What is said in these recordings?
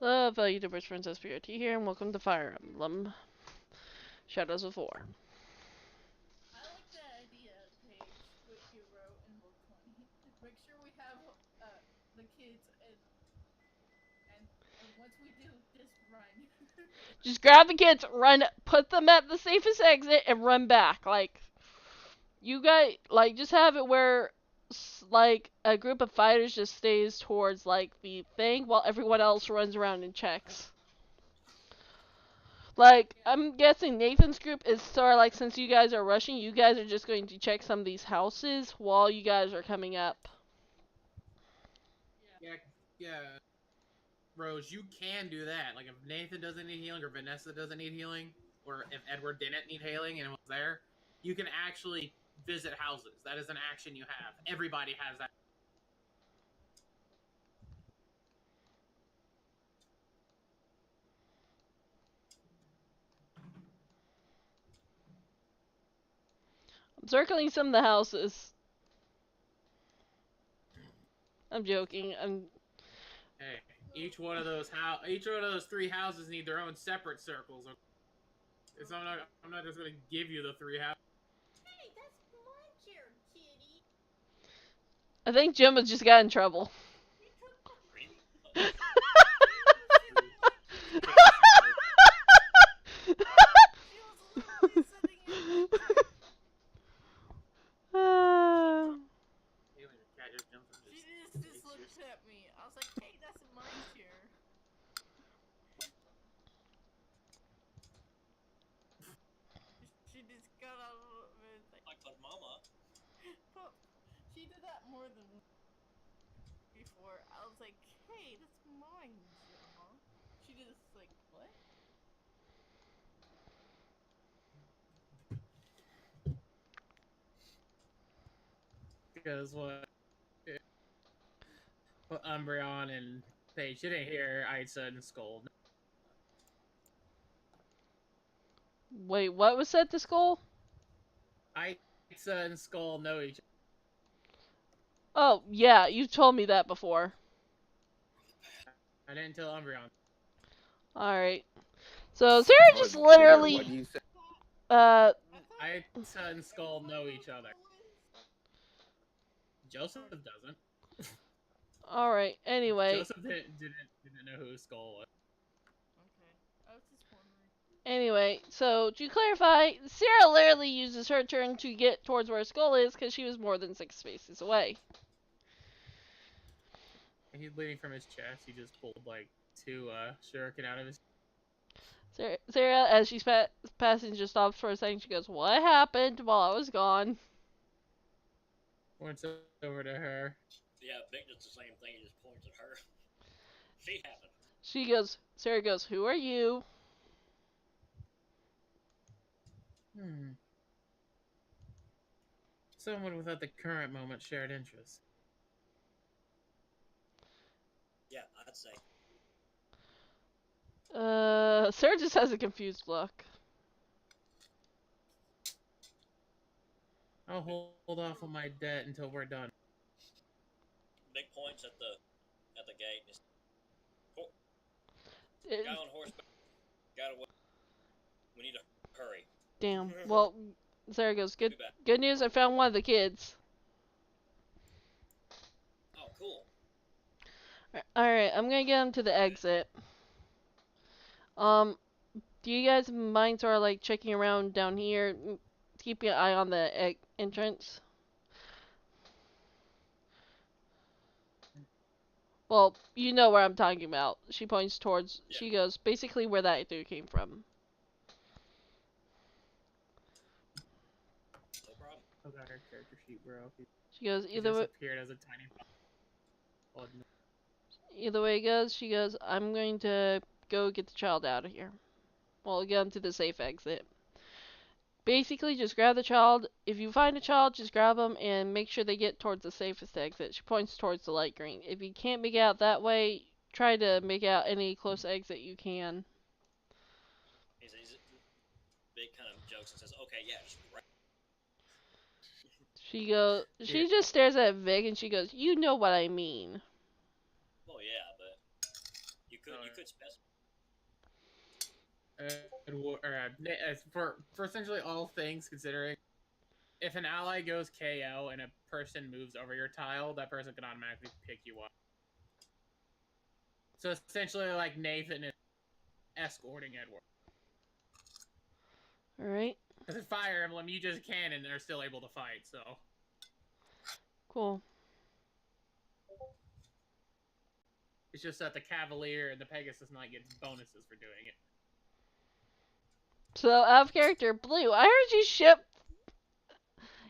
Hello, fellow YouTubers, friends, SPRT here, and welcome to Fire Emblem Shadows of War. I like the idea, Paige, what you wrote in book 20. Make sure we have the kids, and once we do, just run. Just grab the kids, run, put them at the safest exit, and run back. Like, you guys, like, just have it where, like, a group of fighters just stays towards, like, the thing, while everyone else runs around and checks. Like, I'm guessing Nathan's group is sort of like, since you guys are rushing, you guys are just going to check some of these houses while you guys are coming up. Yeah, Rose, you can do that. Like, if Nathan doesn't need healing, or Vanessa doesn't need healing, or if Edward didn't need healing and was there, you can actually visit houses. That is an action you have. Everybody has that. I'm circling some of the houses. I'm joking. Hey, each one of those three houses need their own separate circles. Okay? So I'm not just gonna give you the three houses. Hey, that's my chair, kitty. I think Gemma just got in trouble. You took She was literally sitting in my chair. She just looked at me. I was like, hey, that's my chair. She just got out of it. Like mama. But she did that more than before. I was like, hey, that's mine, Gemma. She just like, what? Because what Umbreon and Paige didn't hear Isa and Scold. Wait, what was set to Skull? Isa and Skull know each other. Oh, yeah, you told me that before. I didn't tell Umbreon. Alright. So, Sarah just literally, Isa and Skull know each other. Joseph doesn't. alright, anyway. Joseph didn't know who Skull was. Okay. I was just wondering. Anyway, so to clarify, Sarah literally uses her turn to get towards where Skull is because she was more than 6 spaces away. He's bleeding from his chest. He just pulled like 2 shuriken out of his. Sarah, as she's passing, just stops for a second. She goes, "What happened while I was gone?" Points over to her. Yeah, Vic does the same thing. He just points at her. She happened. Sarah goes, "Who are you?" Someone without the current moment shared interest. Yeah, I'd say. Sarah just has a confused look. I'll hold off on my debt until we're done. Big points at the gate. Guy on horseback. Got away. We need to hurry. Damn. Well, Sarah goes, Be back. Good news, I found one of the kids. Oh, cool. Alright, I'm gonna get him to the exit. Do you guys mind sort of like checking around down here, keeping an eye on the entrance? Well, you know where I'm talking about. She points towards, Yeah. she goes, basically where that dude came from. No problem. I got her character sheet, bro. She goes, He just appeared as a tiny. Either way it goes, she goes, I'm going to go get the child out of here. Well, get him to the safe exit. Basically, just grab the child. If you find a child, just grab them and make sure they get towards the safest exit. She points towards the light green. If you can't make it out that way, try to make out any close exit you can. He's big kind of jokes and says, "Okay, yeah, just right." She just stares at Vic and she goes, you know what I mean. Well, yeah, but you could specify. For essentially all things considering, if an ally goes KO and a person moves over your tile, that person can automatically pick you up. So essentially, like Nathan is escorting Edward. All right. Because in Fire Emblem, you just can and they're still able to fight. So Cool. it's just that the Cavalier and the Pegasus Knight gets bonuses for doing it. So out of character, Blue. I heard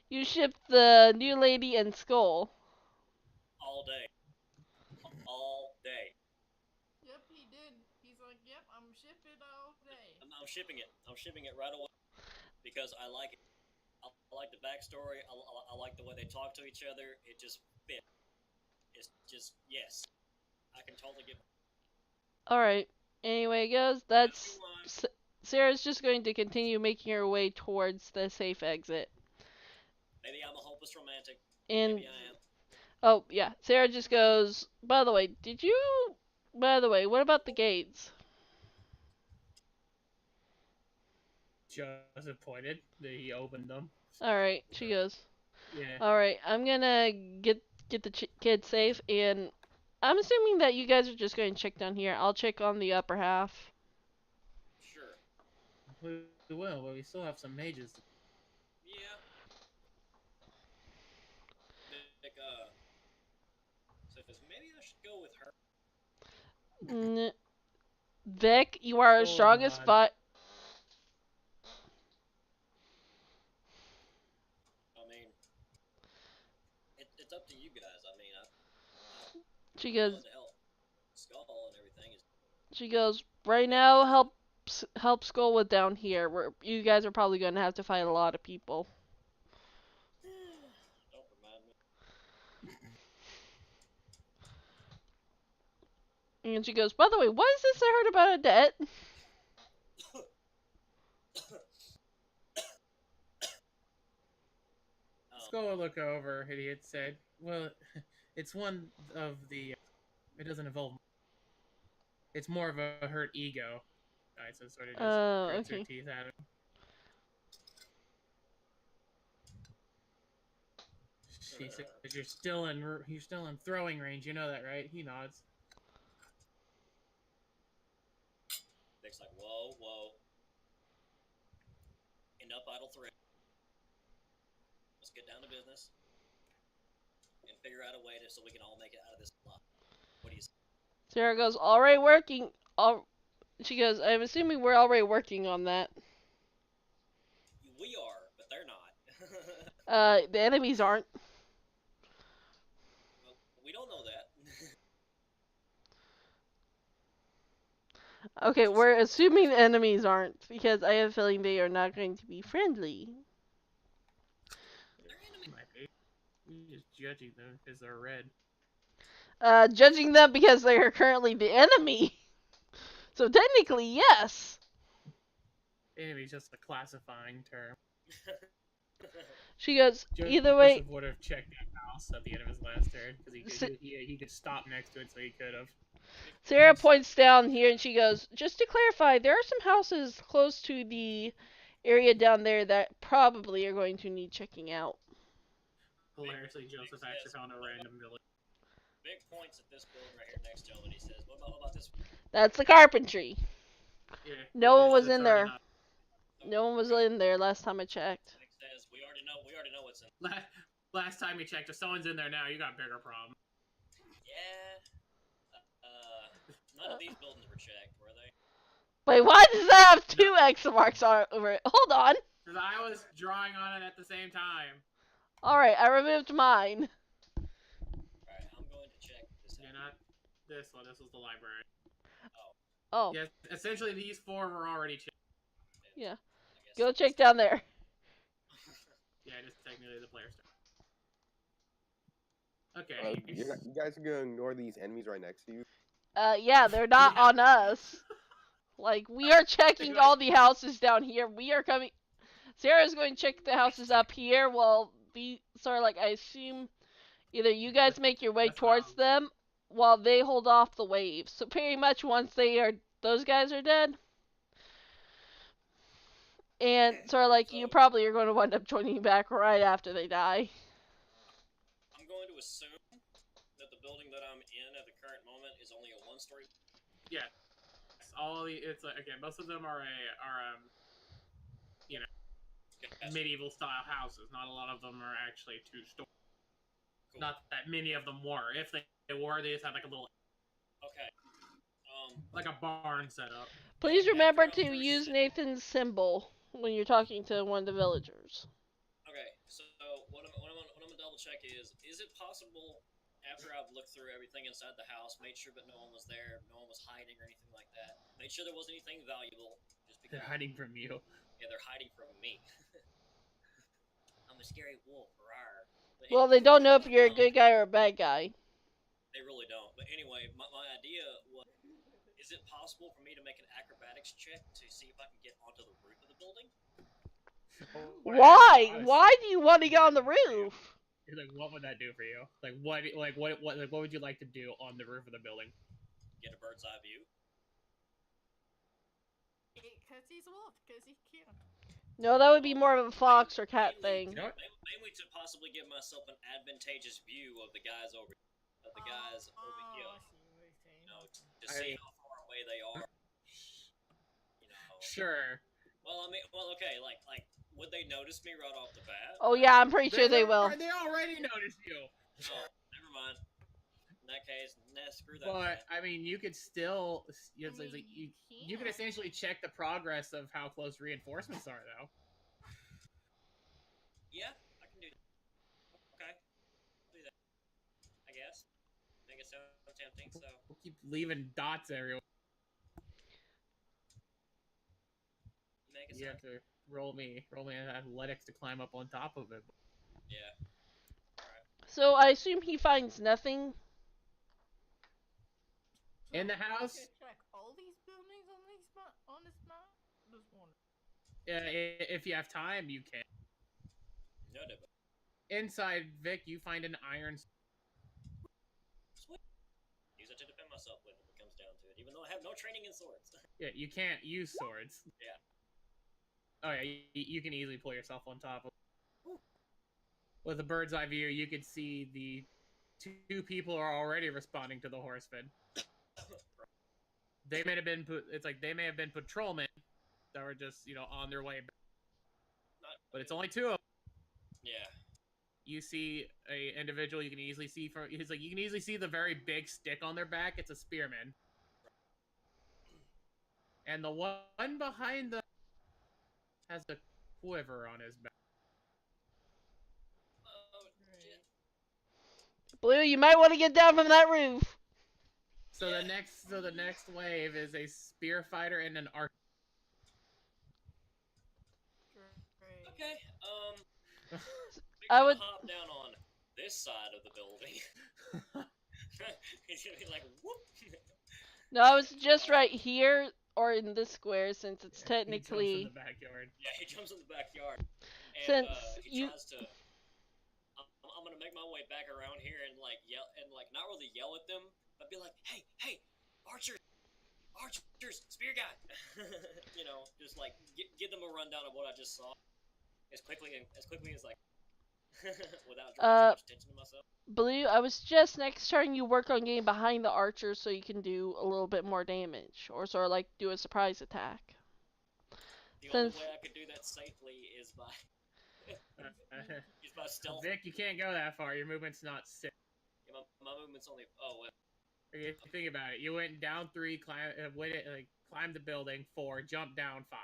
you shipped the new lady and Skull. All day. All day. Yep, he did. He's like, yep, I'm shipping all day. I'm shipping it. I'm shipping it right away because I like it. I like the backstory. I like the way they talk to each other. It just fits. It's just yes. I can totally get. All right. Anyway, guys, that's Sarah's just going to continue making her way towards the safe exit. Maybe I'm a hopeless romantic. And Maybe I am. oh yeah, Sarah just goes. By the way, what about the gates? Joseph pointed that he opened them. All right, she goes. Yeah. All right, I'm gonna get the kid safe, and I'm assuming that you guys are just going to check down here. I'll check on the upper half. Sure. We will, but we still have some mages. Yeah. So maybe I should go with her. Vic, you are our Oh, strongest God. fight. I mean, it's up to you guys. I mean, She I'm goes. willing to help Skull and everything. She goes. Right now, help Skull with down here. You guys are probably going to have to fight a lot of people. Don't remind me. And she goes. By the way, what is this I heard about a debt? Skull will look over and he had said, well, it's one of the... it doesn't involve... It's more of a hurt ego. Alright, so sort of just grits her Okay. teeth at him. She says, you're still in throwing range, you know that, right? He nods. Nick's like, whoa. Enough idle threat. Let's get down to business and figure out a way so we can all make it out of this lot. What do you say? Sarah goes. Already working. She goes. I'm assuming we're already working on that. We are, but they're not. The enemies aren't. Well, we don't know that. Okay, we're assuming the enemies aren't, because I have a feeling they are not going to be friendly. Might be. You're just judging them because they're red. Judging them because they are currently the enemy. So technically, yes. Enemy's just a classifying term. She goes, Joseph either way. would have checked that house at the end of his last turn because he could stop next to it, so he could have. Sarah points down here and she goes, just to clarify, there are some houses close to the area down there that probably are going to need checking out. Hilariously, Joseph actually found a random village. Vic points at this building right here next to him and he says, what about this one? That's the carpentry. Yeah, No one was it's in there. already No one was in there last time I checked. Vic says, we already know what's in not- Last time you checked, if someone's in there now, you got bigger problems. Yeah. None of these buildings were checked, were they? Wait, why does that have two X marks on over it? Hold on. Because I was drawing on it at the same time. Alright, I removed mine. Alright, I'm going to check this out. Yeah, not this one. This was the library. Oh, Yeah, essentially these four were already checked. yeah. I guess Go check down there. Yeah, just technically the player's turn. Okay. You guys are gonna ignore these enemies right next to you? Yeah, they're not on us. Like, we are checking all the houses down here. We are coming... Sarah's going to check the houses up here while these are, like, I assume... Either you guys make your way That's towards wrong. them, while they hold off the waves. So pretty much once those guys are dead, and Okay, sort of like so you probably are going to wind up joining back right after they die. I'm going to assume that the building that I'm in at the current moment is only a one-story. Yes, it's like again, most of them are you know, Gotcha. medieval style houses. Not a lot of them are actually 2-story. Cool. Not that many of them were. If they were, they just had like a little Okay. like a barn setup. Please After remember I'm to through use shit. Nathan's symbol when you're talking to one of the villagers. Okay, so what I'm gonna double check is it possible after I've looked through everything inside the house, made sure that no one was there, no one was hiding or anything like that, made sure there wasn't anything valuable, just because They're hiding from you. yeah, they're hiding from me. I'm a scary wolf, rawr. But Well, they don't know if you're a um, good guy or a bad guy. they really don't. But anyway, my idea was: is it possible for me to make an acrobatics check to see if I can get onto the roof of the building? Why? Why do you want to get on the roof? Like, what would that do for you? Like, what would you like to do on the roof of the building? Get a bird's eye view. Because he's a wolf, because he can. No, that would be more of a fox or cat mainly, thing. You know what? Mainly to possibly give myself an advantageous view of the guys over here. I see what you're saying. You know, to see how far away they are. You know. Sure. Well, I mean, okay, like, would they notice me right off the bat? Oh yeah, I'm pretty sure they will. They already noticed you. Oh, never mind. In that case, nah, screw that. But I mean, you could still, you You can essentially check the progress of how close reinforcements are, though. Yeah, I can do that. Okay, I'll do that. I guess. Make it sound tempting. So We'll keep leaving dots everywhere. make it You sound. have to roll me an athletics to climb up on top of it. Yeah. So I assume he finds nothing. In the house? You check all these buildings on this map? Just one. If you have time, you can. No, no. Inside, Vic, you find an iron. Sweet. Use it to defend myself with if it comes down to it, even though I have no training in swords. Yeah, you can't use swords. Yeah. Oh yeah, you can easily pull yourself on top of. With a bird's eye view, you could see the two people are already responding to the horseman. They may have been patrolmen that were just on their way back. But it's only two of them. Yeah. You see a individual you can easily see you can easily see the very big stick on their back. It's a spearman. And the one behind them has a quiver on his back. Oh, shit. Blue, you might want to get down from that roof. So the next wave is a spear fighter and an archer. Great. Okay. I would. Hop down on this side of the building. He's gonna be like, whoop. No, I was just right here or in this square since it's He jumps technically. in the backyard. Yeah, he jumps in the backyard. And, Since he you. tries to. I'm gonna make my way back around here and yell and not really yell at them, but be like, hey, archers, spear guy. Just give them a rundown of what I just saw as quickly as like without drawing too much attention to myself. Blue, I was just next turn you work on getting behind the archer so you can do a little bit more damage, or sort of like do a surprise attack. The only way I could do that safely is by stealth. Vic, you can't go that far. Your movement's not 6. Yeah, my movement's only. Oh well. Okay, think about it. You went down 3, climbed the building 4, jumped down 5.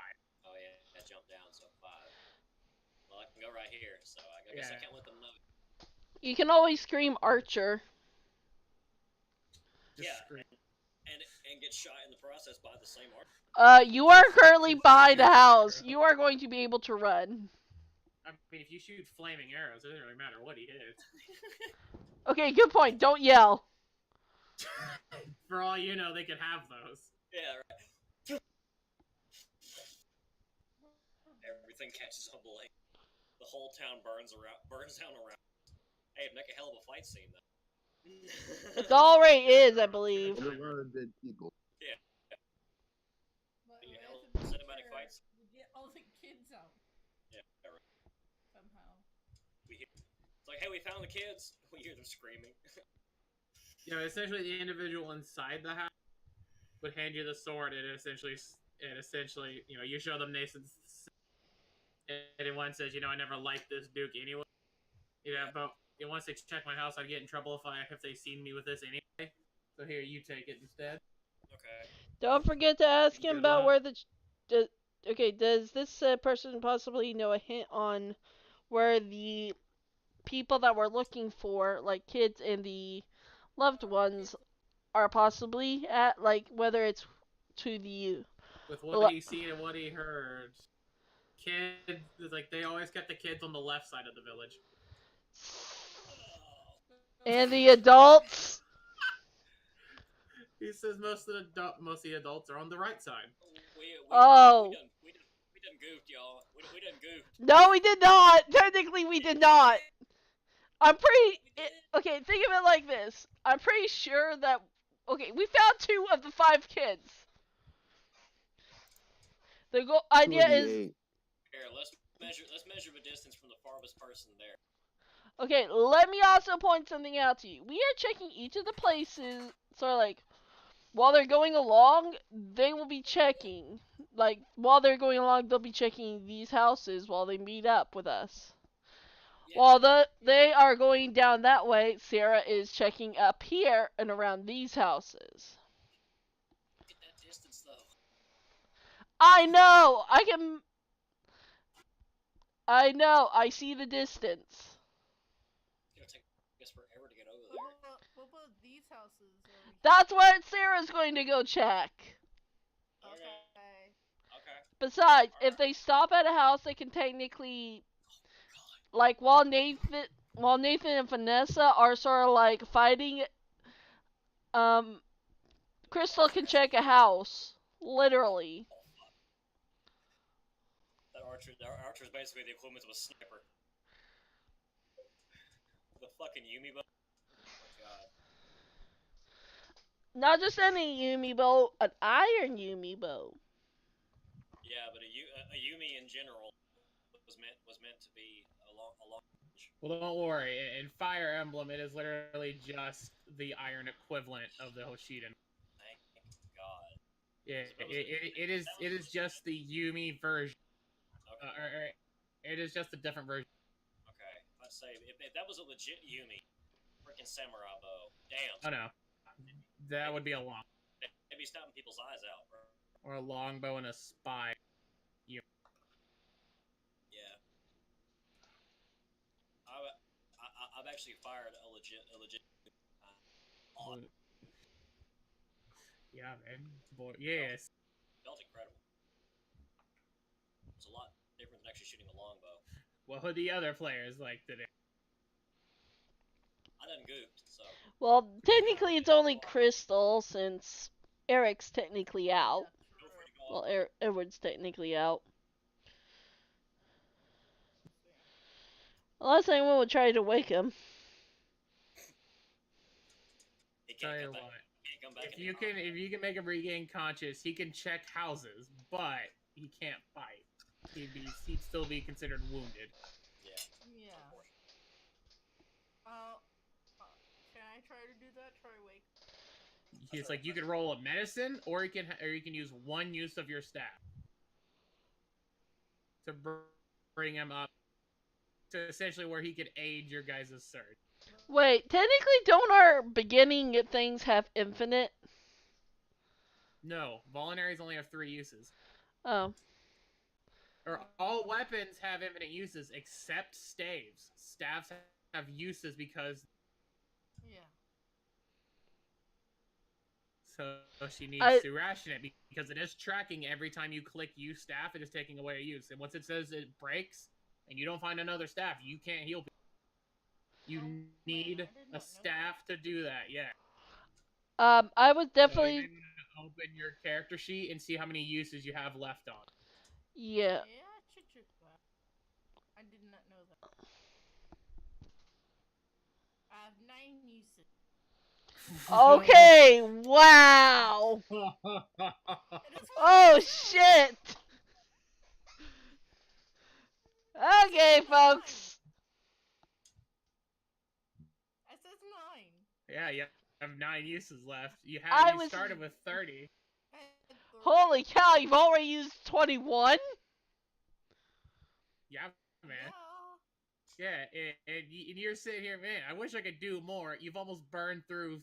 Oh yeah, I jumped down so 5. Well, I can go right here, so I guess I can't let them know. You can always scream archer. Just Yeah, scream. and get shot in the process by the same archer. You are currently behind a house. You are going to be able to run. I mean, if you shoot flaming arrows, it doesn't really matter what he hits. Okay, good point. Don't yell. For all you know, they could have those. Yeah, right. Everything catches on blaze. The whole town burns down around. Hey, it'd make a hell of a fight scene, though. It's already is, I believe. And a lot of dead people. Yeah. But The we hell have to make cinematic sure fights. we get all the kids out Yeah. Right. somehow. It's like, hey, we found the kids. We hear them screaming. You know, essentially the individual inside the house would hand you the sword, and essentially, you know, you show them Nathan's, and one says, you know, I never liked this Duke anyway. You know, but once they check my house, I'd get in trouble if they seen me with this anyway. So here, you take it instead. Okay. Don't forget to ask him Good about luck. where okay, does this person possibly know a hint on where the people that we're looking for, like kids and the loved ones, are possibly at? Like whether it's to the With what le- he seen and what he heard, kids like they always kept the kids on the left side of the village. and the adults. He says most of the adults are on the right side. Oh. We done goofed, y'all. We done goofed. No, we did not. Technically, we did not. I'm pretty. We did. Okay, think of it like this. I'm pretty sure that. Okay, we found 2 of the 5 kids. The Two idea of the is. 8. Here, let's measure the distance from the farthest person there. Okay, let me also point something out to you. We are checking each of the places. So, like, while they're going along, they will be checking. Like, while they're going along, they'll be checking these houses while they meet up with us. Yeah. While they are going down that way, Sarah is checking up here and around these houses. Look at that distance, though. I know! I know! I see the distance. It's gonna take us forever to get over there. What about these houses? That's where Sarah's going to go check. Okay. Okay. Besides, if they stop at a house, they can technically, like, while Nathan and Vanessa are sort of like fighting, Crystal can check a house, literally. That archer is basically the equivalent of a sniper. The fucking Yumi bow. Oh my god. Not just any Yumi bow, an iron Yumi bow. Yeah, but a Yumi in general was meant to be a long range. Well, don't worry. In Fire Emblem, it is literally just the iron equivalent of the Hoshiden. Thank God. Yeah, it is just the Yumi version. Okay. It is just a different version. Okay. I'd say if that was a legit Yumi, freaking samurai bow. Damn. Oh no, that would be a long Maybe stopping people's eyes out, bro. or a longbow and a spy. Yeah. I've actually fired a legit. Yeah, man. Boy, yes. Felt incredible. It's a lot different than actually shooting a longbow. What would the other players like today? I done goofed, so. Well, technically it's only Crystal since Eric's technically out. Feel free to go Well, off. Edward's technically out. Unless anyone would try to wake him. He Tell can't you come back. what, He can't come back. if you can make him regain conscious, he can check houses, but he can't fight. He'd still be considered wounded. Yeah. Yeah. Can I try to do that? Try wake. It's like you can roll a medicine, or you can use one use of your staff to bring him up to essentially where he could aid your guys' surge. Wait, technically don't our beginning things have infinite? No, voluntaries only have 3 uses. Oh. Or all weapons have infinite uses except staves. Staves have uses because Yeah. so she needs to ration it because it is tracking every time you click use staff, it is taking away a use. And once it says it breaks and you don't find another staff, you can't heal people. You need a staff to do that, yeah. I would definitely. So you open your character sheet and see how many uses you have left on. Yeah. Yeah, I should check that. I did not know that. I have 9 uses. Okay, wow. And that's what Oh I said. shit. Okay, folks. I said 9. Yeah, you have 9 uses left. You I was started with 30. I had 3. Holy cow, you've already used 21? Yeah, man. Yeah. Yeah, and you're sitting here, man. I wish I could do more. You've almost burned through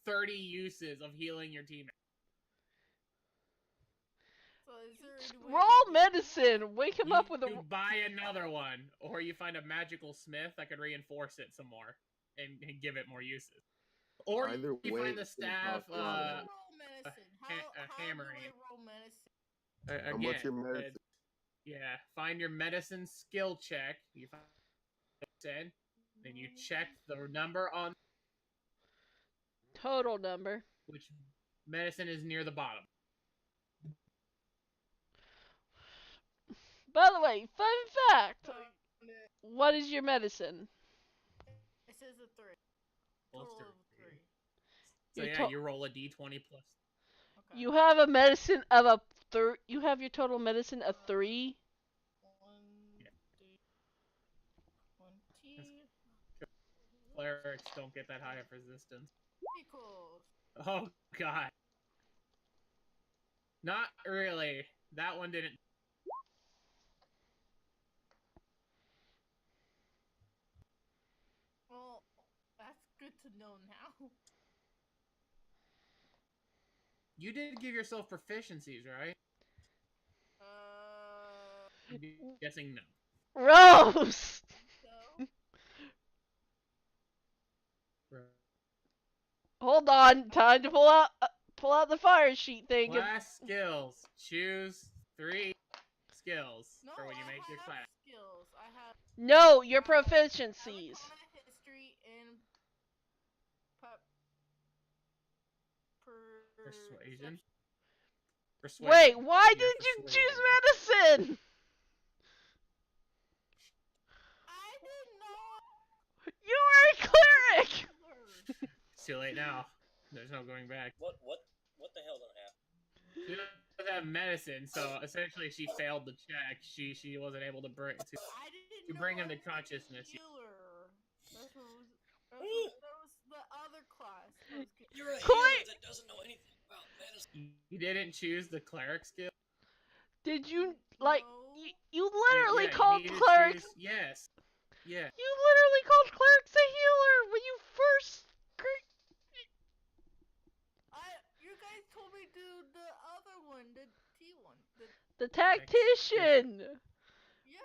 30 uses of healing your teammate. So is there any way Roll to do medicine. Wake him up with You a. buy another one, or you find a magical smith that could reinforce it some more and give it more uses. Or Either you way, find the it's gonna staff, cost a lot of How do I money. roll medicine? a How do hammering. I roll medicine? How Again, much your medicine? yeah, find your medicine skill check. You find medicine, then you check the number on Total number. which medicine is near the bottom. By the way, fun fact. So, What is your medicine? it says a 3. Plus Total of 3. 3. So Your yeah, to- you roll a d20 plus. Okay. You have a medicine of a You have your total medicine of 3. 1, Yeah. 20 Clerics don't get that high of resistance. equals. Oh god. Not really. That one didn't. Well, that's good to know now. You did give yourself proficiencies, right? I'm guessing no. Rose! So Hold on, time to pull out the fire sheet thing. Class skills. Choose 3 skills no, for when you make your I class. have skills. I have No, your I have proficiencies. Arcana, history, and Persuasion. Wait, why You're did you persuasion. choose medicine? I didn't know. You are a cleric! It's too late now. There's no going back. What the hell done happened? She doesn't have medicine, so essentially she failed the check. She wasn't able to bring I didn't to know bring him I to was a consciousness. healer. That was the other class. You're a Clay- healer that doesn't know anything about medicine. You didn't choose the cleric skill. Did you, like, No. you literally Yeah, called you need to clerics. choose- Yes. Yeah. You literally called clerics a healer when you first. You guys told me to do the other one, the T one. The tactician! Yeah.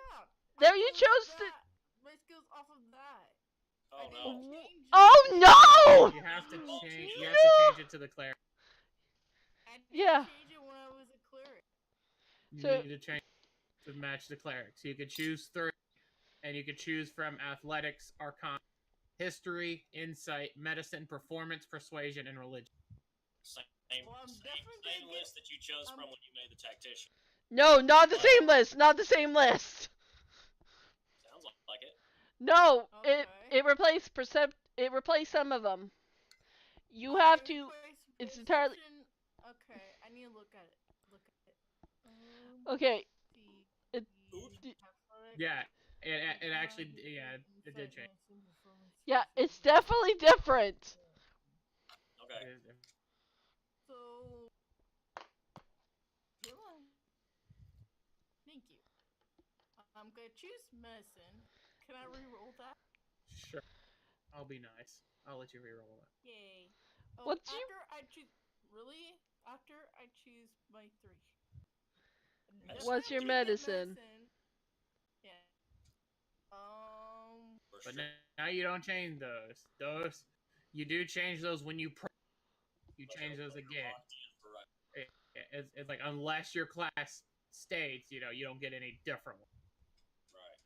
There I you chose chose to. that. My skills off of that. Oh I no. didn't change it. Oh no! You have to Oh, change. no! You have to change it to the cleric. I didn't Yeah. change it when I was a cleric. You So- need to change to match the cleric. So you could choose 3, and you could choose from athletics, arcana, history, insight, medicine, performance, persuasion, and religion. Same Well, I'm definitely gonna get- list that you chose from when you made the tactician. No, not the same list. Not the same list. Sounds like it. No, Okay. it replaced It replaced some of them. You have to. It's entirely. Perception- Okay, I need to look at it. Okay. See, It- athletic, Yeah. It actually. Yeah. It did change. Yeah, it's definitely different. Okay. So, thank you. I'm gonna choose medicine. Can I re-roll that? Sure. I'll be nice. I'll let you reroll it. Yay. Oh, What's after you- I choose, really? After I choose my 3. What's your medicine? Yeah. For But sure. now you don't change those. You do change those when you you change those again. Locked in for It's like unless your class states, you don't get any different ones. right.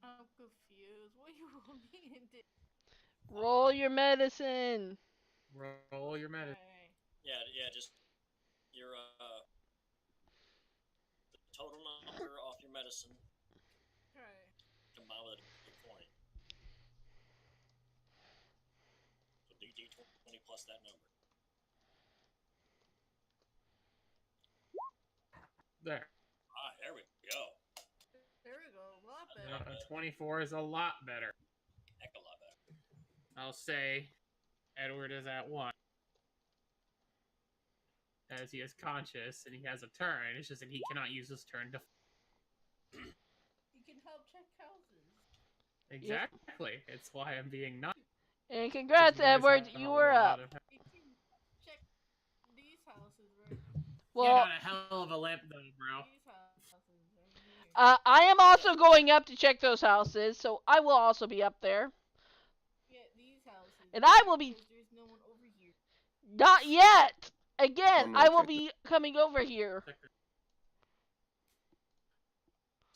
I'm confused. What do you want me to do? Roll your medicine. Roll your medicine. Okay. Yeah, just your the total number off your medicine Okay. combined with a point. What's that number? There. Ah, there we go. There we go. A lot better. 24 is a lot better. Heck a lot better. I'll say Edward is at 1. As he is conscious and he has a turn. It's just that he cannot use his turn to. You can help check houses. Exactly. It's why I'm being nice. And congrats, Edward, you were up. You can check these houses right. Well, you got a hell of a limp though, bro. These houses right here. I am also going up to check those houses, so I will also be up there. Yeah, these houses. And I will be. Because there's no one over here. Not yet! Again, no, I will check be coming over here.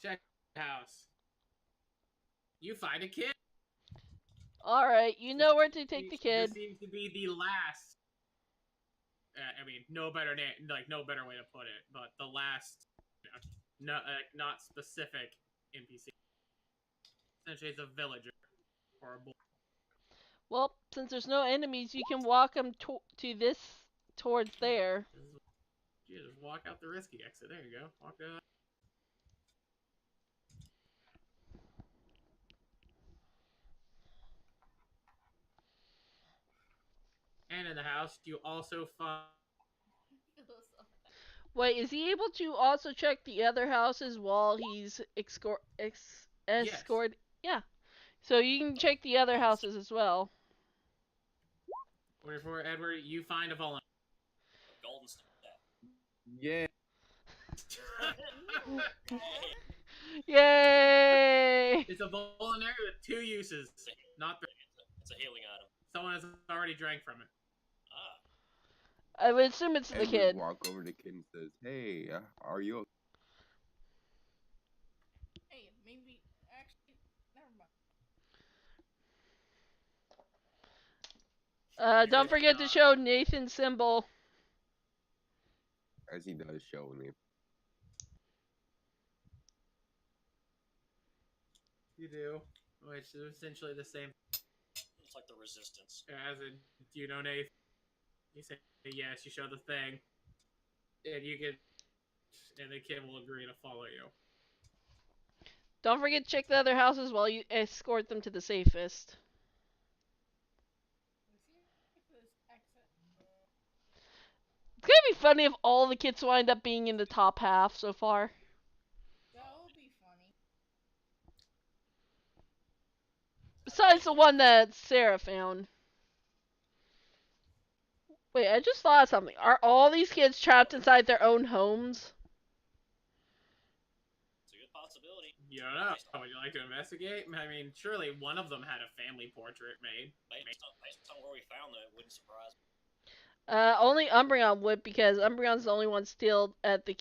Check the house. You find a kid. Alright, you know where to take the kid. This seems to be the last. I mean, no better name, like no better way to put it, but the last, not specific NPC. Essentially, it's a villager or a boy. Well, since there's no enemies, you can walk them to this, towards there. You just walk out the risky exit. There you go. Walk out. And in the house, you also find. Wait, is he able to also check the other houses while he's escort? Yes. Yeah. So you can check the other houses as well. Wherefore, Edward, you find a volunteer. Golden stat. Yeah. Yay! It's a volunteer with 2 uses, not 3. It's a healing item. Someone has already drank from it. Ah. I would assume it's the Edward kid. walk over to the kid and says, "Hey, are you?" Hey, maybe actually, never mind. Don't forget to show Nathan's symbol. As he does show me. You do, which is essentially the same It's like the resistance. as in, do you know Nathan? You say yes, you show the thing, and you get, and the kid will agree to follow you. Don't forget to check the other houses while you escort them to the safest. It's gonna be funny if all the kids wind up being in the top half so far. That would be funny. Besides the one that Sarah found. Wait, I just thought of something. Are all these kids trapped inside their own homes? It's a good possibility. You don't know. Would you like to investigate? I mean, surely one of them had a family portrait made. Based on where we found them, it wouldn't surprise me. Only Umbreon would, because Umbreon's the only one still at the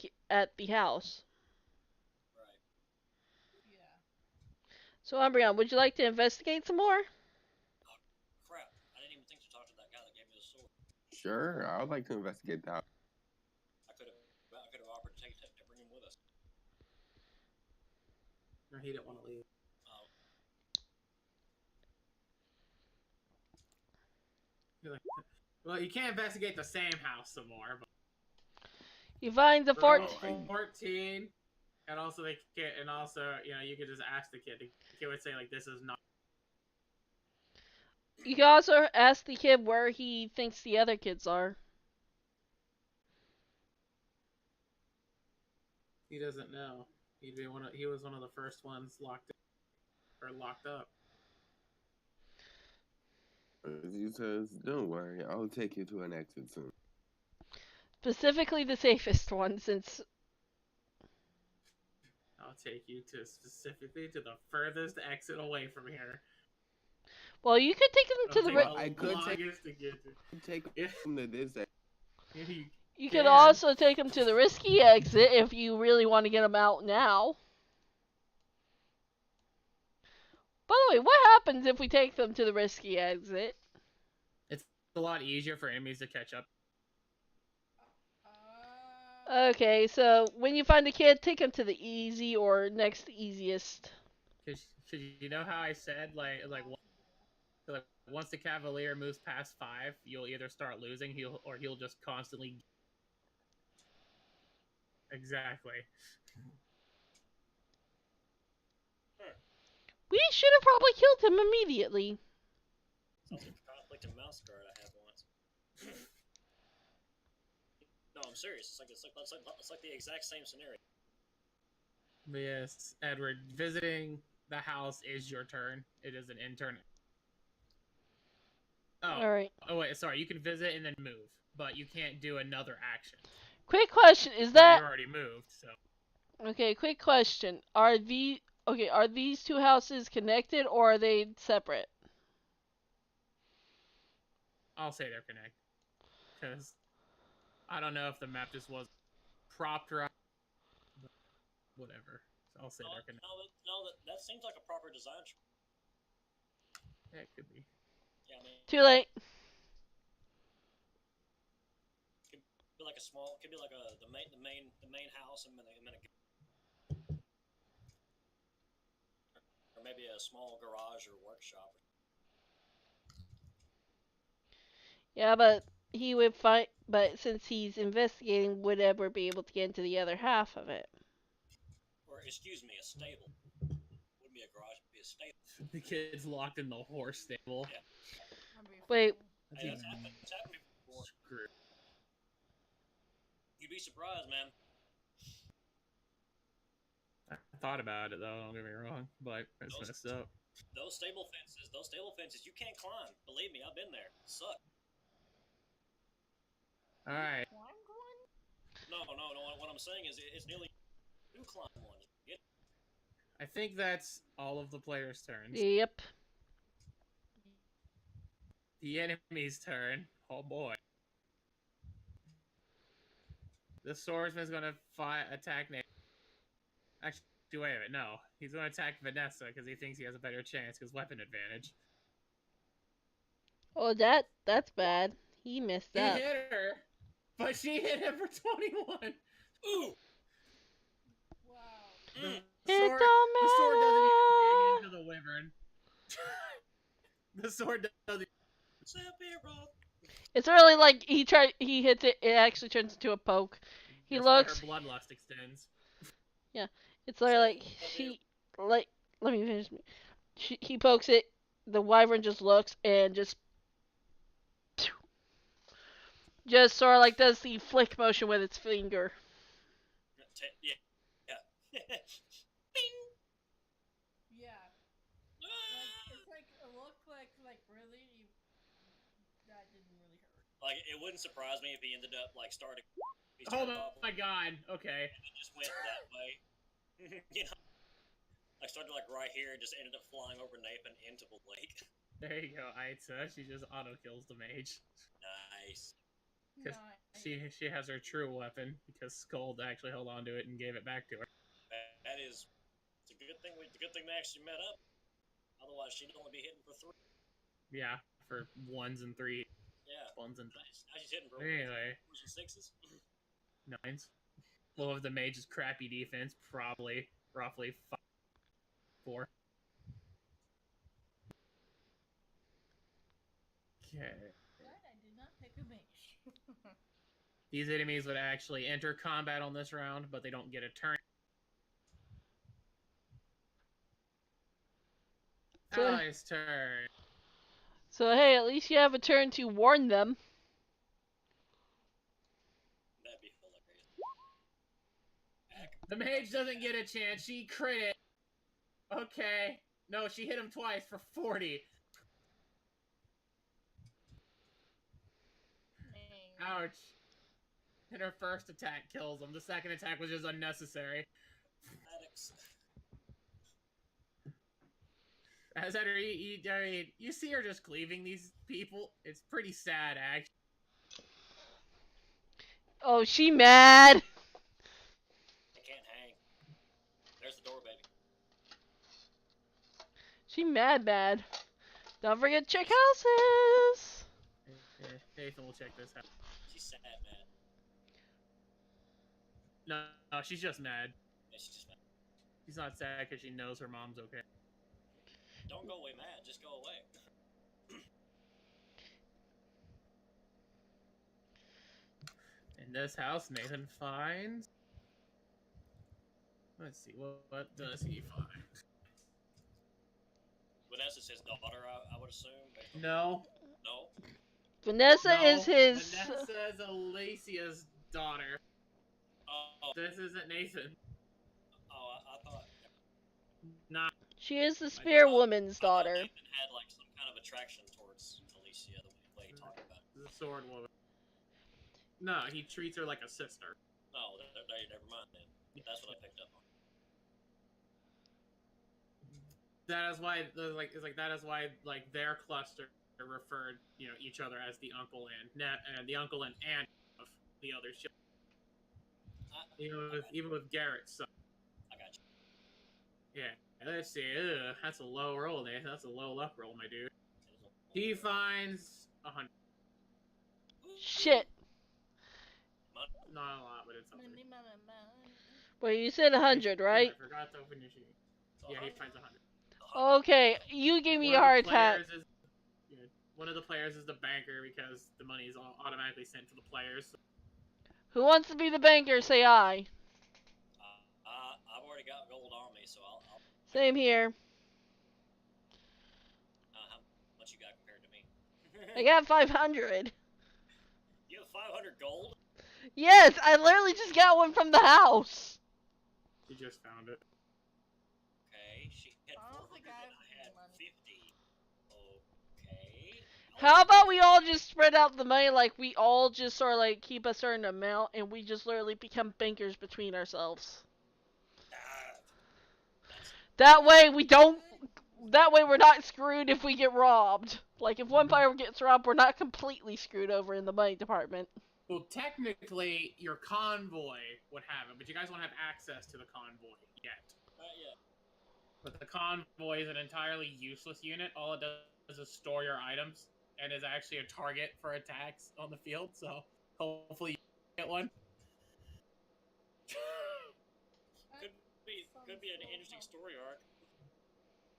house. Right. Yeah. So Umbreon, would you like to investigate some more? Oh, crap. I didn't even think to talk to that guy that gave me the sword. Sure, I would like to investigate that. I could have offered to bring him with us. No, he didn't want to leave. Oh. You're like, well, you can't investigate the same house some more. But You find the 14, and also the kid, and also you could just ask the kid. The kid would say like, "This is not." You can also ask the kid where he thinks the other kids are. He doesn't know. He was one of the first ones locked up. He says, "Don't worry, I'll take you to an exit soon." Specifically the safest one, since... I'll take you specifically to the furthest exit away from here. Well, you could take them to the... I could take Yeah. him to this exit. You could also take them to the risky exit if you really want to get them out now. By the way, what happens if we take them to the risky exit? It's a lot easier for enemies to catch up. Okay, so when you find a kid, take them to the easy or next easiest. Cause you know how I said like once the Cavalier moves past 5, you'll either start losing, he'll just constantly. Exactly. We should have probably killed him immediately. Sounds like a conflict in mouse guard I had once. No, I'm serious. It's like the exact same scenario. Yes, Edward, visiting the house is your turn. It is an intern. Oh. All right. Oh wait, sorry. You can visit and then move, but you can't do another action. Quick question: is Well, that you already moved? So. okay? Quick question: are these two houses connected or are they separate? I'll say they're connected because I don't know if the map just was propped right. Whatever. So I'll say they're connected. No, that seems like a proper design. Yeah, it could be. Yeah, I mean, Too late. could be like a small. Could be like the main house and then or maybe a small garage or workshop. Yeah, but he would find. But since he's investigating, would Edward be able to get into the other half of it? Or excuse me, a stable. Wouldn't be a garage, it'd be a stable. The kid's locked in the horse stable. Yeah. Wait. Hey, that's happened before. Screw. You'd be surprised, man. I thought about it though. Don't get me wrong, but it's messed up. Those stable fences, you can't climb. Believe me, I've been there. Suck. All right. No. What I'm saying is, it's nearly you climb one. I think that's all of the players' turns. Yep. The enemy's turn. Oh boy. The swordsman's gonna attack Nate. Actually, wait a minute. No, he's gonna attack Vanessa because he thinks he has a better chance because weapon advantage. Oh, that's bad. He messed He up. hit her, but she hit him for 21. Ooh. Wow. The It sword, don't the sword doesn't even matter. dig into the wyvern. The sword doesn't. It's really like he hits it. It actually turns into a poke. He Just looks. Like her bloodlust extends. Yeah, it's literally like let me finish. He pokes it. The wyvern just looks and just sort of like does the flick motion with its finger. Yeah. Bing. Yeah. It's like it looked like really that didn't really hurt. Like it wouldn't surprise me if he ended up like starting. Oh my god. Okay. And it just went that way. You know. I started like right here and just ended up flying over Nathan into the lake. There you go, Aitza. She just auto kills the mage. Nice. Because she has her true weapon because Scold actually held on to it and gave it back to her. That is. It's a good thing. It's a good thing they actually met up. Otherwise, she'd only be hitting for 3. Yeah, for 1s and 3s. Yeah. 1s and Now she's hitting for anyway. 4s and 6s. 9s. Well, with the mage's crappy defense, probably roughly 4. Okay. But I did not pick a mage. These enemies would actually enter combat on this round, but they don't get a turn. Ally's turn. So hey, at least you have a turn to warn them. That'd be hilarious. The mage doesn't get a chance. She crit it. Okay. No, she hit him twice for 40. Ouch. And her first attack kills him. The second attack was just unnecessary. As I mean, you see her just cleaving these people. It's pretty sad, actually. Oh, she mad. I can't hang. There's the door, baby. She mad. Don't forget to check houses. Nathan will check this out. She's sad, man. No, she's just mad. Yeah, she's just mad. She's not sad because she knows her mom's okay. Don't go away mad. Just go away. In this house, Nathan finds. Let's see, what does he find? Vanessa's his daughter, I would assume. No. No. Vanessa No. is his. Vanessa is Alicia's daughter. Oh. This isn't Nathan. Oh, I thought. Not. She is the spear woman's I thought daughter. Nathan had like some kind of attraction towards Alicia the way he talked about it. The sword woman. No, he treats her like a sister. No, never mind then. That's what I picked up on. That is why, that is why, their cluster referred, each other as the uncle and the uncle and aunt of the other ship. Even with Garrett's son. I got you. Yeah, let's see. That's a low roll, Nathan. That's a low luck roll, my dude. He finds 100. Shit. Not a lot, but it's something. Well, you said 100, right? I forgot to open your sheet. Yeah, he finds 100. Okay, you gave me a heart attack. One of the players is the banker because the money is automatically sent to the players. Who wants to be the banker? Say aye. I've already got gold on me, so I'll Same here. how much you got compared to me? I got 500. You have 500 gold? Yes, I literally just got one from the house. He just found it. Okay, she had I don't 400 think I and have I had money. 50. Okay. How about we all just spread out the money, like we all just sort of like keep a certain amount, and we just literally become bankers between ourselves. That way we don't. That way we're not screwed if we get robbed. Like if one player gets robbed, we're not completely screwed over in the money department. Well, technically, your convoy would have it, but you guys won't have access to the convoy yet. Not yet. But the convoy is an entirely useless unit. All it does is store your items, and is actually a target for attacks on the field, so hopefully you get one. Could be an interesting story arc.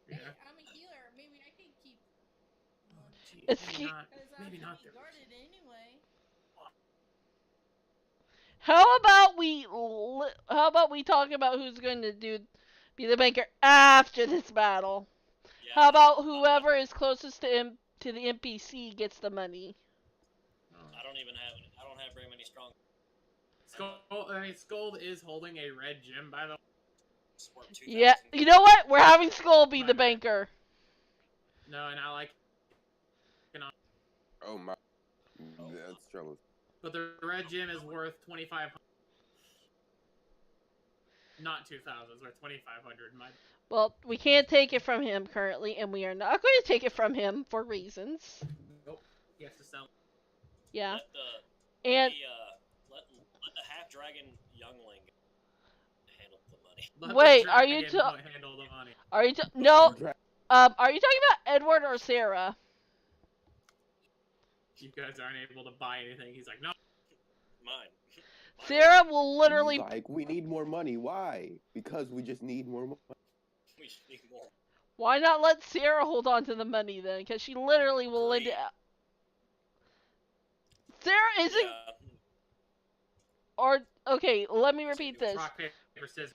Hey, Yeah. I'm a healer. Maybe I can keep one. It's Maybe not. Be guarded anyway. How about we talk about who's going to be the banker after this battle? Yeah, How about whoever is closest to the NPC gets the money? I don't have very many strong. Skull is holding a red gem, by the way. Yeah, you know what? We're having Skull be the banker. No, and I like. Oh my, that's trouble. But the red gem is worth 2,500. Not 2,000. It's worth 2,500. Well, we can't take it from him currently, and we are not going to take it from him for reasons. Nope. He has to sell. Yeah. Let the half dragon youngling handle the money. Wait, are you handle the money? Are you no? Are you talking about Edward or Sarah? You guys aren't able to buy anything. He's like, no. Mine. Sarah will literally. He's like, we need more money. Why? Because we just need more money. We just need more. Why not let Sarah hold on to the money then? Because she literally will lend it out. Sarah isn't. Yeah. Or okay, let me repeat this. Rock, paper, scissors.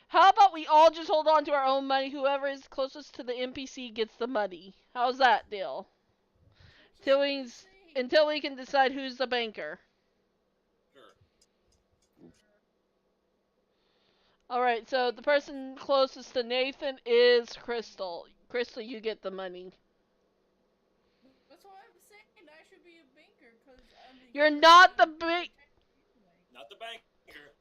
How about we all just hold on to our own money? Whoever is closest to the NPC gets the money. How's that deal? Until we can decide who's the banker. Sure. Alright, so the person closest to Nathan is Crystal. Crystal, you get the money. That's why I'm saying I should be a banker, because I'm a You're healer. not the big. Not the banker.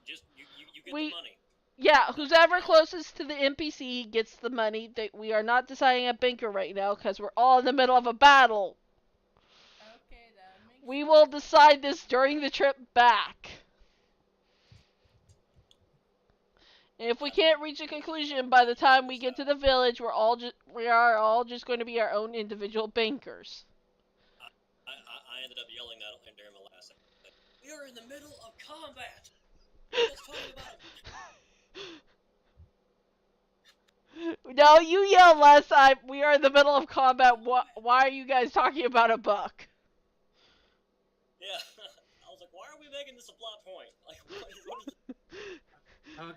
Just you get We- the money. Yeah, whoever closest to the NPC gets the money. We are not deciding a banker right now because we're all in the middle of a battle. Okay, that makes We sense. will decide this during the trip back. And if we can't reach a conclusion by the time we get to the village, we are all just going to be our own individual bankers. I ended up yelling that during the last episode. We are in the middle of combat. Let's talk about it. No, you yelled last time. We are in the middle of combat. Why are you guys talking about a buck? Yeah, I was like, making this a plot point? Like, what is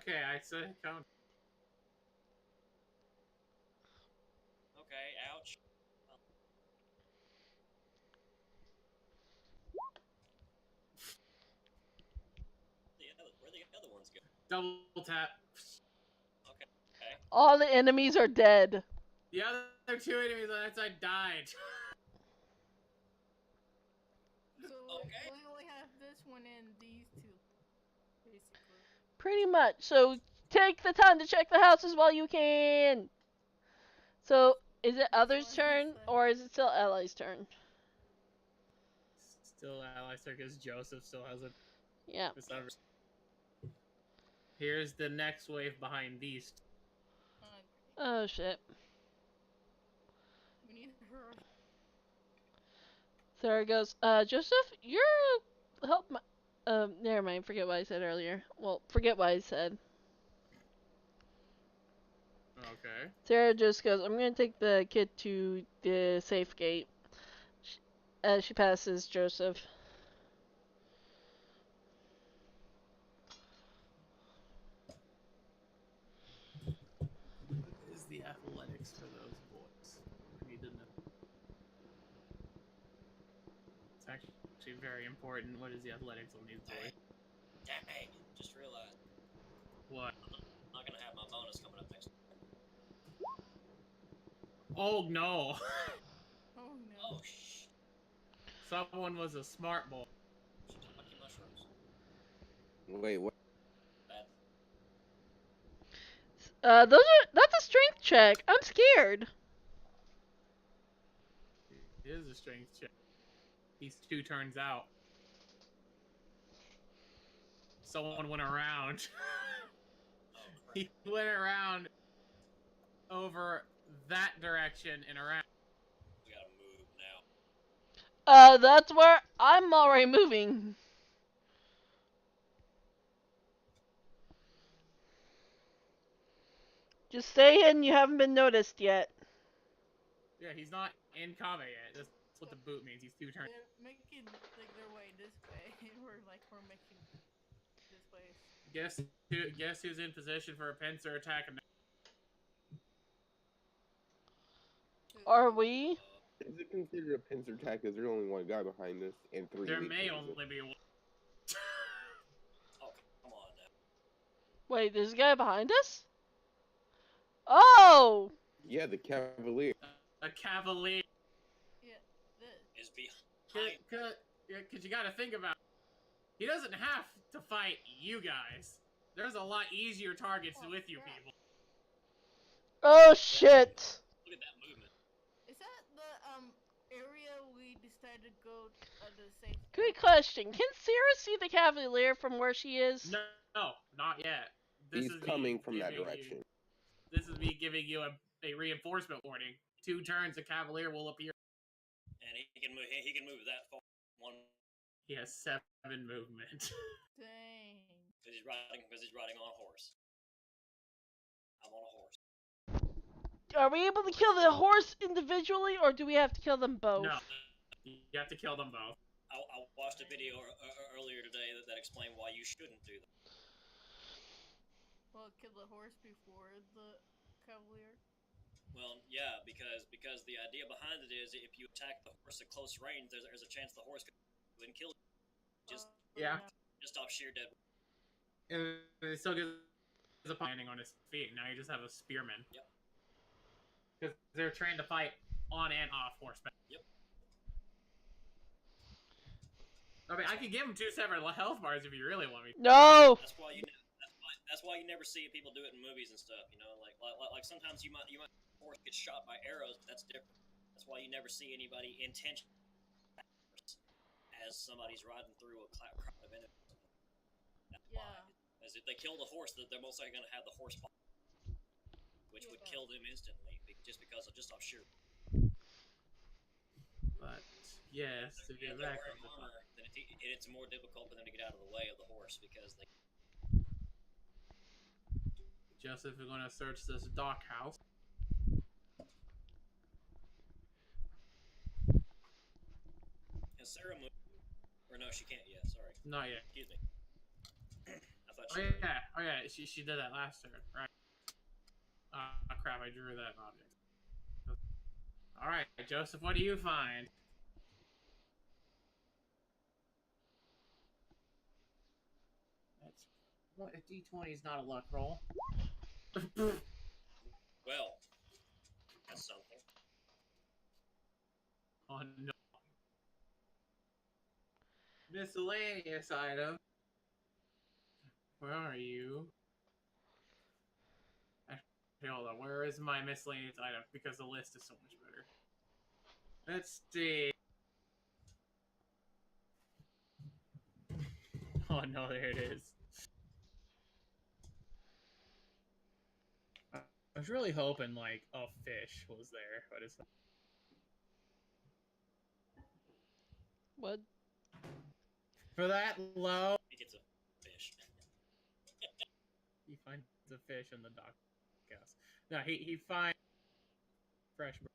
Okay, I said count. Okay, ouch. Where the other ones go? Double tap. Okay. Okay. All the enemies are dead. The other two enemies on that side died. So Okay. we only have this one and these two, basically. Pretty much. So take the time to check the houses while you can. So is it That's others' all I turn said. or is it still Ellie's turn? Still ally circus. Joseph still hasn't. Yeah. Here's the next wave behind these. Okay. Oh shit. We need her. Sarah goes, Joseph, you're help my never mind, forget what I said earlier. Well, forget what I said. Okay. Sarah just goes, I'm gonna take the kid to the safe gate. As she passes Joseph. What is the athletics for those boys? I need to know. It's actually very important. What is the athletics on these boys? Dang. Just realized. What? I'm not gonna have my bonus coming up next. Oh no! Oh no. Oh shh. Someone was a smart boy. Lucky mushrooms. Wait, what? Bad. That's a strength check. I'm scared. It is a strength check. He's 2 turns out. Someone went around. Oh crap. He went around over that direction and around. We gotta move now. That's where I'm already moving. Just stay hidden, you haven't been noticed yet. Yeah, he's not in combat yet. That's what the boot means. He's 2 turns. They're making like their way this way. we're making this way. Guess who's in position for a pincer attack? Are we? Is it considered a pincer attack? Because there's only one guy behind us and 3 There weak may ones. only be one. Oh come on now. Wait, there's a guy behind us? Oh! Yeah, the Cavalier. A cavalier. Yeah, this. Is behind. Because you gotta think about it. He doesn't have to fight you guys. There's a lot easier targets Oh, with you crap. people. Oh shit! Look at that movement. Is that the area we decided to go the safe? Good question. Can Sarah see the Cavalier from where she is? No, not yet. He's coming from that direction. This is me giving you a reinforcement warning. 2 turns, the Cavalier will appear. And he can move. He can move that far. One. He has 7 movement. Dang. Because he's riding on a horse. I'm on a horse. Are we able to kill the horse individually, or do we have to kill them both? No, you have to kill them both. I watched a video earlier today that explained why you shouldn't do that. Well, kill the horse before the Cavalier. Well, yeah, because the idea behind it is if you attack the horse at close range, there's a chance the horse could and kill you. Just off sheer dead. And it still gives a landing on his feet. Now you just have a spearman. Yep. Because they're trained to fight on and off horseback. Yep. I mean, I could give him 2 separate health bars if you really want me. No! That's why you never see people do it in movies and stuff. You know, like sometimes you might horse get shot by arrows, but that's different. That's why you never see anybody intentionally as somebody's riding through a crowd of enemies. Yeah. As if they kill the horse, they're most likely going to have the horse fall, which would kill them instantly, just because of just off sheer. But yes, to get back on the armor, then it's more difficult for them to get out of the way of the horse because they. Joseph is going to search this dock house. And Sarah moved. Or no, she can't yet. Sorry. Not yet. Excuse me. I thought Oh she. yeah, oh yeah. She did that last turn, right? Oh crap! I drew that object. All right, Joseph. What do you find? That's what a D20 is not a luck roll. Well, that's something. Oh no. Miscellaneous item. Where are you? Actually, hold on. Where is my miscellaneous item? Because the list is so much better. Let's see. Oh no, there it is. I was really hoping like a fish was there, but it's not. What? For that low, He gets a fish. he finds a fish in the dock house. No, he finds fresh bread.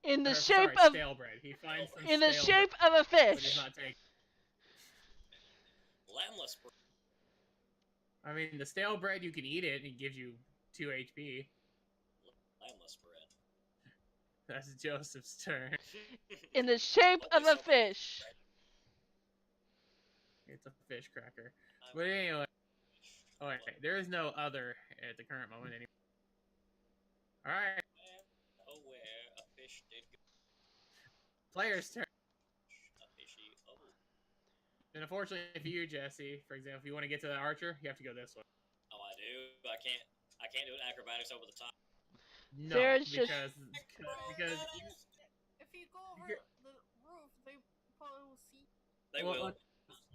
In the Or, shape sorry, of stale bread. He finds some in the stale shape bread, of a but he's fish. not taking. Lambless bread. I mean, the stale bread you can eat it, and it gives you 2 HP. Lambless bread. That's Joseph's turn. In the shape of a fish. It's a fish cracker. But anyway, okay, there is no other at the current moment anymore. All right, Oh, where a fish did go. player's turn. A fishy. Oh. And unfortunately for you, Jesse, for example, if you want to get to the archer, you have to go this way. Oh, I do. I can't do acrobatics over the top. No, Sarah's just- because If you go over the roof, they probably will see. They well, will.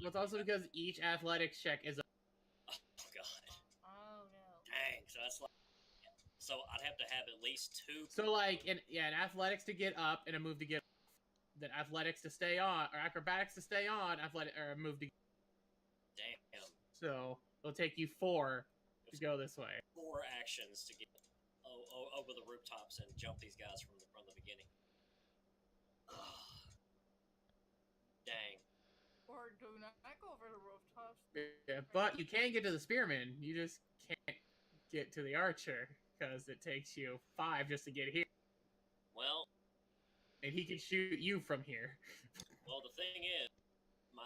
it's also because each athletics check is a. Oh god. Oh no. Dang. So that's like. So I'd have to have at least 2. So like, in athletics to get up and a move to get off. Then athletics to stay on, or acrobatics to stay on, athletic or a move to. Damn. So it'll take you 4 to go this way. 4 actions to get over the rooftops and jump these guys from the beginning. Dang. Or do not go over the rooftops. Yeah, but you can get to the spearman. You just can't get to the archer because it takes you 5 just to get here, Well, and he can shoot you from here. well, the thing is, my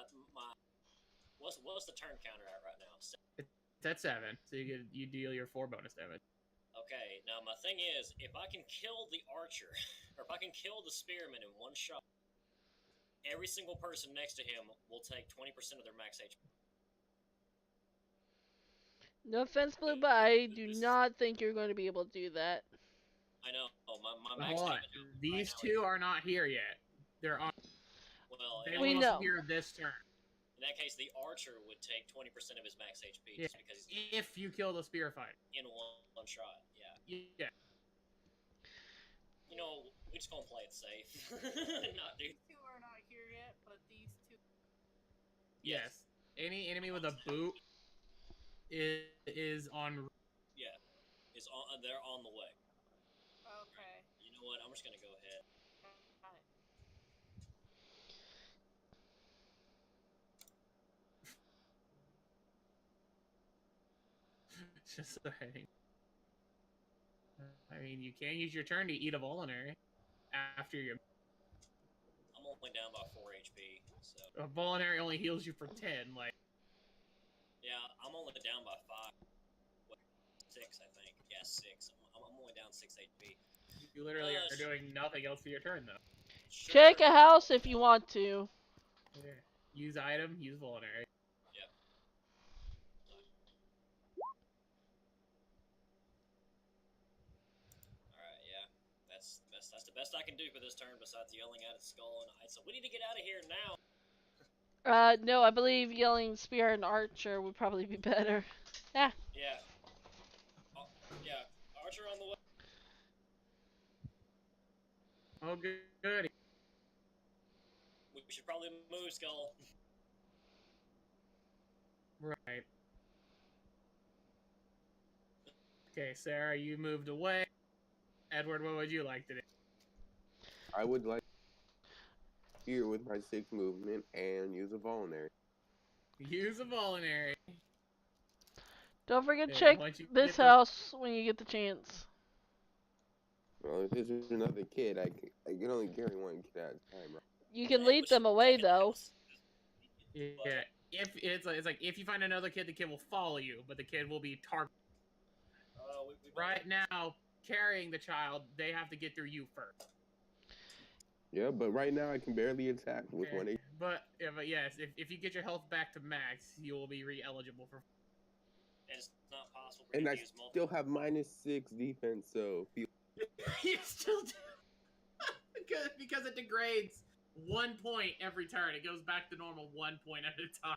what's the turn counter at right now? It's at 7, so you deal your 4 bonus damage. Okay, now my thing is, if I can kill the archer, or if I can kill the spearman in one shot, every single person next to him will take 20% of their max HP. No offense, Blue, but I do not think you're going to be able to do that. I know. Oh, my But max hold on, damage right these now 2 are not here yet. They're on. Well, They We will know. also here this turn. in that case, the archer would take 20% of his max HP Yeah. just because he's If you kill the spear fighter. in one shot. Yeah. Yeah. You know, we're just gonna play it safe. Not do. These 2 are not here yet, but these 2. Yes. Any enemy with a boot is on. Yeah. They're on the way. Okay. You know what? I'm just gonna go ahead. Got it. Just so I mean, you can use your turn to eat a vulnerary after your. I'm only down by 4 HP, so A vulnerary only heals you for 10. Like, yeah, I'm only down by 5. What, 6, I think. Yeah, 6. I'm only down 6 HP. you literally are doing nothing else for your turn, though. Sure. Check a house if you want to. Yeah. Use item, use vulnerary. Alright, yeah. That's the best I can do for this turn besides yelling at its skull and eyes. So we need to get out of here now. No, I believe yelling spear and archer would probably be better. Yeah. Yeah. Yeah. Archer on the way. Oh, good. We should probably move, Skull. Right. Okay, Sarah, you moved away. Edward, what would you like to do? I would like here with my 6 movement and use a vulnerary. Use a vulnerary. Don't forget to And check once you this get the house when you get the chance. Well, if there's another kid, I can only carry one kid at a time, right? You can Hey, lead was them away checking the though. house. yeah, if it's like if you find another kid, the kid will follow you, but the kid will be targeted. We Right now, carrying the child, they have to get through you first. Yeah, but right now I can barely attack with Okay. 1 HP. But yes, if you get your health back to max, you will be re-eligible for. And it's not possible for And you I to use still multiple. have -6 defense, so feel You still do because it degrades 1 point every turn. It goes back to normal 1 point at a time.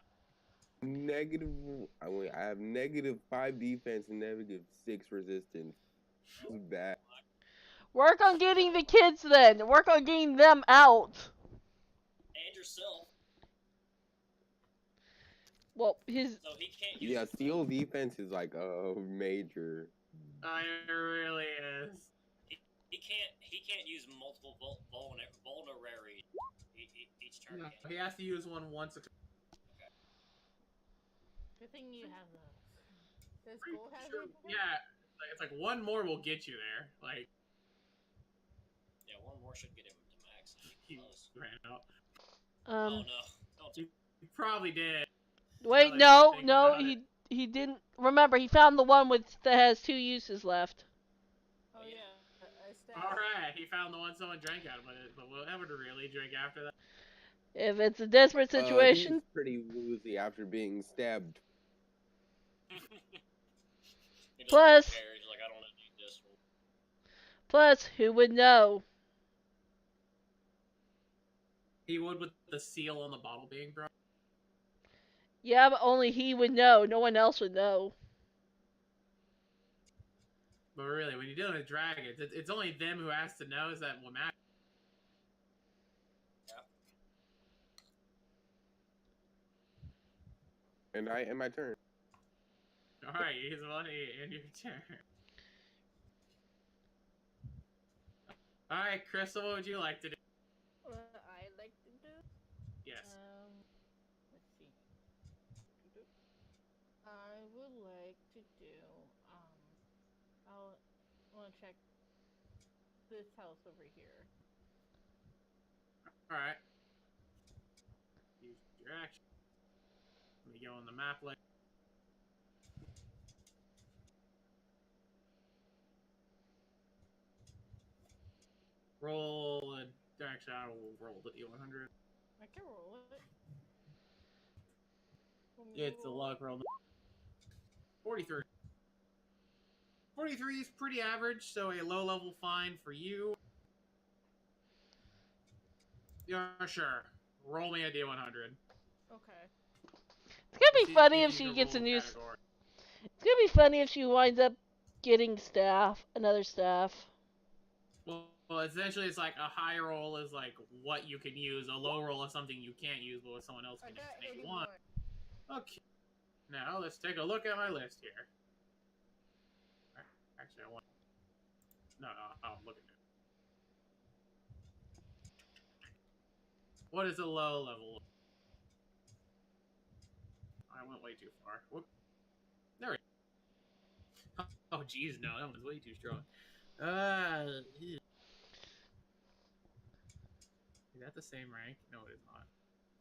negative. I have -5 defense and -6 resistance. It's bad. Work on getting the kids then. Work on getting them out. And yourself, Well, his so he can't use Yeah, it. steel defense is like a major. It really is. He can't use multiple vulnerary each turn. No, Can he has to use one once a turn. Good thing you have those. Does Gold have Sure, it? yeah, it's like one more will get you there. Like Yeah, one more should get him to max. he Close. ran out. Oh no! Don't He probably did. wait, Now that I no, think no, about it. he didn't. Remember, he found the one that has 2 uses left. Oh yeah, I stabbed. All right, he found the one someone drank out of it, but will ever really drink after that? If it's a desperate He's situation, pretty woozy after being stabbed. he doesn't Plus- care. He's like, I don't need this one. plus, who would know? He would with the seal on the bottle being broken. Yeah, but only he would know. No one else would know. But really, when you're dealing with dragons, it's only them who has to know. Is that what matters? And I end my turn. All right, use money in your turn. All right, Crystal, what would you like to do? What I like to do? Yes. Let's see. I would like to do, I'll want to check this house over here. All right. Use your action. Let me go on the map later. Roll a actually I will roll the D100. I can roll it. It's a luck roll. 43. 43 is pretty average, so a low level fine for you. Yeah, sure. Roll me a D100. Okay. It's gonna be See funny if you she can gets a roll new. category. It's gonna be funny if she winds up getting another staff. Well, essentially, it's like a high roll is like what you can use. A low roll is something you can't use, but what someone else I can got use. 81. Okay. Now let's take a look at my list here. Actually, I want. No, I'll look at it. What is a low level? I went way too far. Whoop. There we go. Oh, jeez, no, that one's way too strong. Is that the same rank? No, it is not.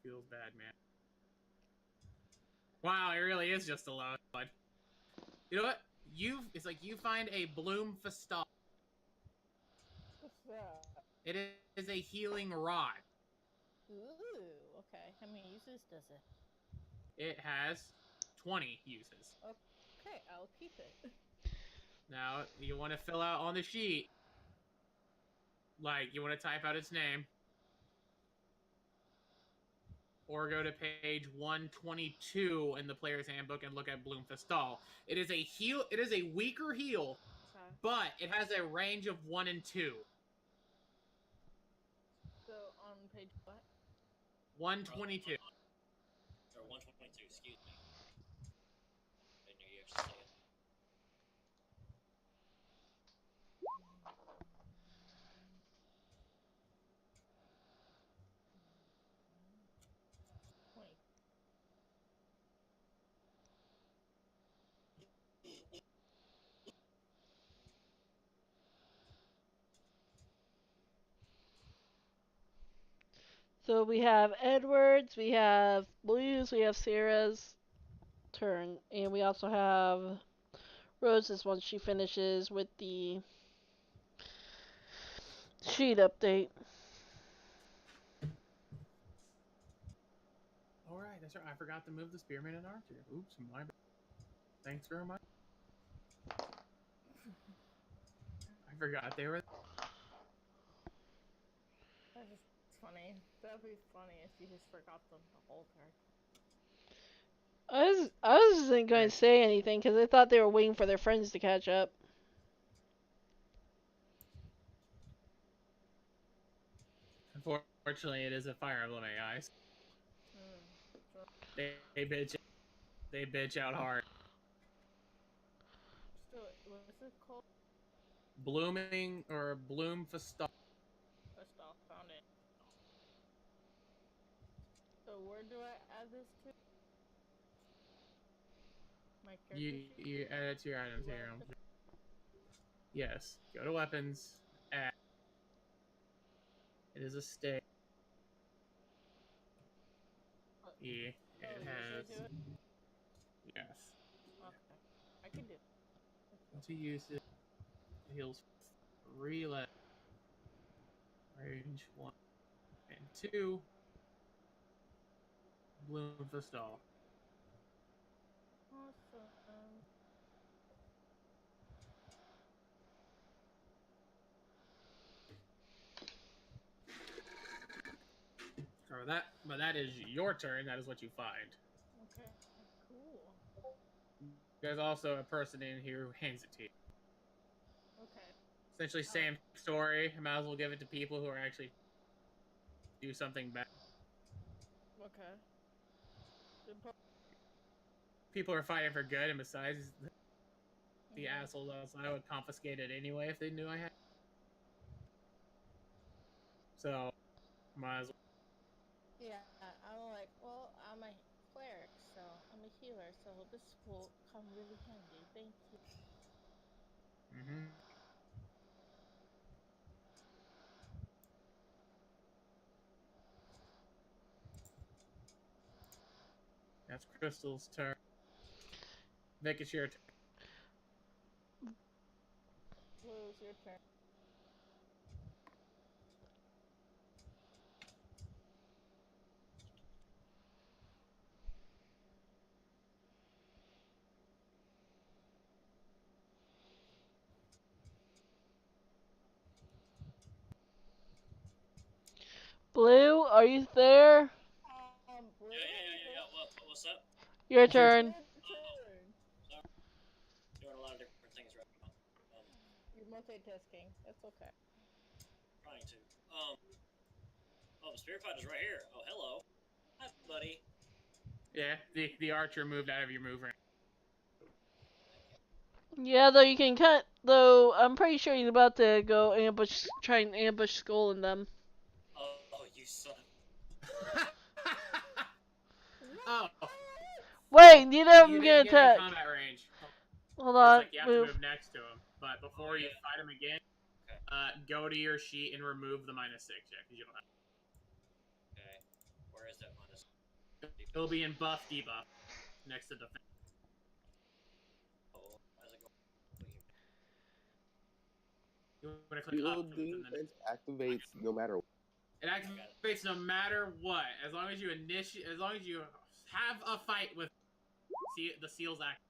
Feels bad, man. Wow, it really is just a low one. You know what? It's like you find a Bloom Festal. What's that? It is a healing rod. Ooh, okay. How many uses does it? It has 20 uses. Okay, I'll keep it. Now, you want to fill out on the sheet. Like, you want to type out its name. Or go to page 122 in the player's handbook and look at Bloom Festal. It is a heal. It is a weaker heal, Okay. but it has a range of 1 and 2. So on page what? 122. Or 122, excuse me. I didn't hear you actually say it. So we have Edward's, we have Blue's, we have Sarah's turn, and we also have Rose's once she finishes with the sheet update. Alright, that's right. I forgot to move the spearman and archer. Oops, my bad. Thanks very much. I forgot they were. That's just funny. That'd be funny if you just forgot them the whole time. I wasn't going to say anything because I thought they were waiting for their friends to catch up. Unfortunately, it is a Fire Emblem AI. Sure. They bitch out hard. So, what's it called? Blooming or Bloom Festal. First off, found it. So where do I add this to? My character sheet? You add it to your items here. Yes. Go to weapons. Add. It is a stay. It has. Do it? Yes. Okay. I can do it. Once you use it, it heals 3 less. Range 1 and 2. Bloom Festal. Awesome. But that is your turn. That is what you find. Okay. Cool. There's also a person in here who hands it to you. Okay. Essentially, same story. I might as well give it to people who are actually do something bad. Okay. People are fighting for good, and besides, the assholes outside would confiscate it anyway if they knew I had. So, might as well. Yeah, I'm like, well, I'm a cleric, so I'm a healer, so this will come really handy. Thank you. Mm-hmm. That's Crystal's turn. Vic, it's your turn. Blue, it's your turn. Blue, are you there? Blue? Yeah. What's up? Your It's your turn. Turn. Sorry, doing a lot of different things right now. You're multitasking. That's okay. Trying to. Oh, the Spirit Fighter's right here. Oh, hello. Hi, buddy. Yeah, the archer moved out of your move range. Yeah, though you can cut. Though I'm pretty sure he's about to go ambush, try and ambush Skull and them. Oh, you son of. Oh, Wait, you know I'm you gonna didn't get in attack. combat range. Hold It's on, like you have move. to move next to him. But before you fight him again, go to your sheet and remove the -6. Yeah, because you don't have. Okay. Where is that minus? It'll be in buff debuff next to defense. Oh, how's it going? You want to click Shield up. defense activates no matter what. It activates no matter what, as long as you have a fight with the seals act.